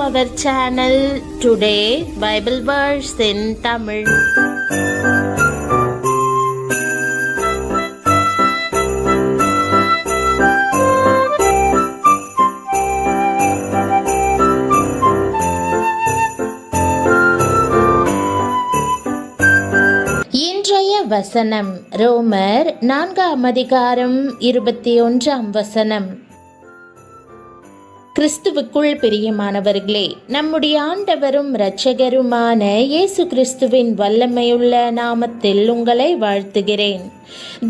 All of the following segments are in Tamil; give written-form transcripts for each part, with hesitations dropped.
our channel. Today Bible verse in Tamil. இன்றைய வசனம் ரோமர் 4:21. கிறிஸ்துவுக்குள் பிரியமானவர்களே, நம்முடைய ஆண்டவரும் இரட்சகருமான இயேசு கிறிஸ்துவின் வல்லமையுள்ள நாமத்தில் உங்களை வாழ்த்துகிறேன்.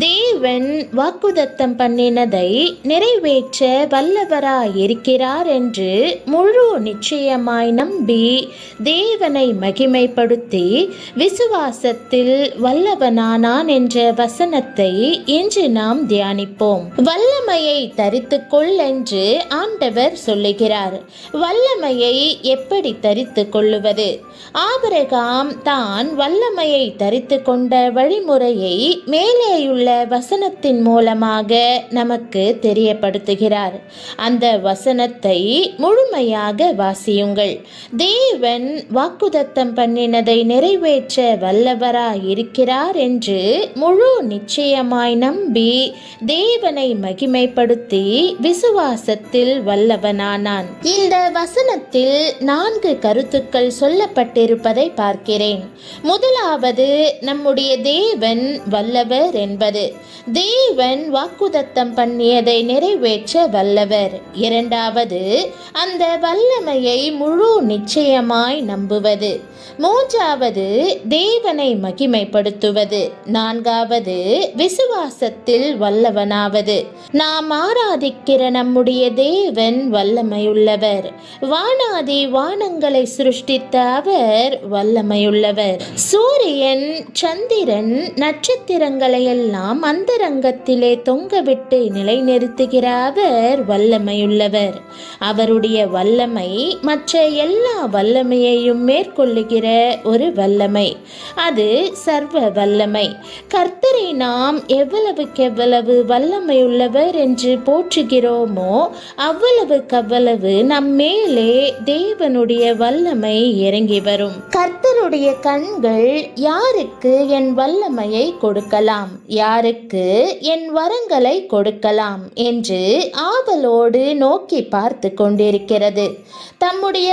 தேவன் வாக்குதத்தம் பண்ணினதை நிறைவேற்ற வல்லவராயிருக்கிறார் என்று முழு நிச்சயமாய் நம்பி தேவனை மகிமைப்படுத்தி விசுவாசத்தில் வல்லவனானான் என்ற வசனத்தை இன்று நாம் தியானிப்போம். வல்லமையை தரித்துக்கொள் என்று ஆண்டவர் சொல்லுகிறார். வல்லமையை எப்படி தரித்து கொள்ளுவது? ஆபிரகாம் தான் வல்லமையை தரித்து கொண்ட வழிமுறையை மேலேயுள்ள வசனத்தின் மூலமாக நமக்கு தெரியப்படுத்துகிறார். அந்த வசனத்தை முழுமையாக வாசியுங்கள். தேவன் வாக்குதத்தம் பண்ணினதை நிறைவேற்ற வல்லவராய் இருக்கிறார் என்று முழு நிச்சயமாய் நம்பி தேவனை மகிமைப்படுத்தி விசுவாசத்தில் வல்லவனானான். இந்த வசனத்தில் 4 கருத்துக்கள் சொல்லப்பட்டிருப்பதை பார்க்கிறேன். முதலாவது, நம்முடைய தேவன் வல்லவர் என்பது. தேவன் வாக்குதத்தம் பண்ணியதை நிறைவேற்ற வல்லவர். இரண்டாவது, அந்த வல்லமையை முழு நிச்சயமாய் நம்புவது. மூன்றாவது, தேவனை மகிமைப்படுத்துவது. நான்காவது, விசுவாசத்தில் வல்லவனாவது. நாம் ஆராதிக்கிற நம்முடைய தேவன் வல்லமையுள்ளவர். வானாதி வானங்களை சிருஷ்டித்த அவர் வல்லமையுள்ளவர். சூரியன், சந்திரன், நட்சத்திரங்களை எல்லாம் அந்தரங்கத்திலே தொங்கவிட்டு நிலைநிறுத்துகிற அவர் வல்லமையுள்ளவர். அவருடைய வல்லமை மற்ற எல்லா வல்லமையையும் மேற்கொள்ளுகிற ஒரு வல்லமை. அது சர்வ வல்லமை. கர்த்தரை நாம் எவ்வளவுக்கெவ்வளவு வல்லமையுள்ளவர் என்று போற்றுகிறோமோ அவ்வளவுக்கவ்வளவு நம் மேலே தேவனுடைய வல்லமை இறங்கி வரும். கர்த்தருடைய கண்கள் யாருக்கு என் வல்லமையை கொடுக்கலாம், யாருக்கு என் வரங்களை கொடுக்கலாம் என்று ஆவலோடு நோக்கி பார்த்து கொண்டிருக்கிறது. தம்முடைய